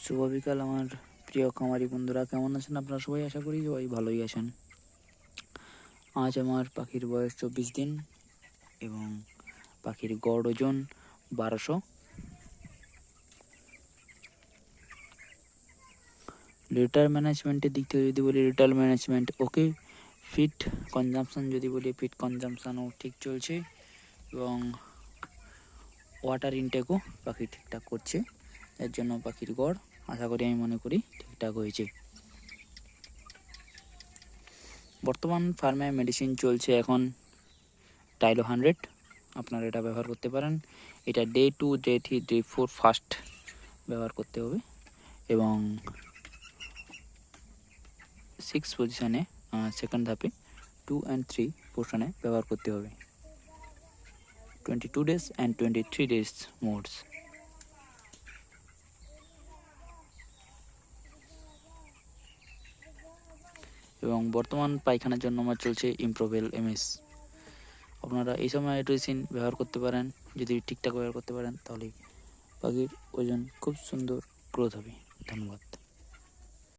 শুভ বিকাল আমার প্রিয় খামারি বন্ধুরা, কেমন আছেন আপনারা সবাই? আশা করি সবাই ভালোই আছেন। আজ আমার পাখির বয়স 24 দিন এবং পাখির গড় ওজন 1200। লিটার ম্যানেজমেন্টের দিক থেকে যদি বলি, লিটার ম্যানেজমেন্ট ওকে। ফিড কনজাম্পশন যদি বলি, ফিড কনজাম্পশনও ঠিক চলছে এবং ওয়াটার ইনটেকও পাখি ঠিকঠাক করছে। এর জন্য পাখির গড় আশা করি, আমি মনে করি ঠিকঠাক হয়েছে। বর্তমান ফার্মে মেডিসিন চলছে এখন টাইলো 100, আপনারা এটা ব্যবহার করতে পারেন। এটা ডে 2, ডে 3, ডে 4 ফার্স্ট ব্যবহার করতে হবে এবং 6 পজিশনে সেকেন্ড ধাপে 2 and 3 পোর্শনে ব্যবহার করতে হবে। 22 days and 23 days মোডস। এবং বর্তমান পায়খানার জন্য আমার চলছে ইমপ্রোভেল এমএস। আপনারা এই সময় হাইড্রোসিন ব্যবহার করতে পারেন। যদি ঠিকঠাক ব্যবহার করতে পারেন তাহলে পাখির ওজন খুব সুন্দর গ্রোথ হবে। ধন্যবাদ।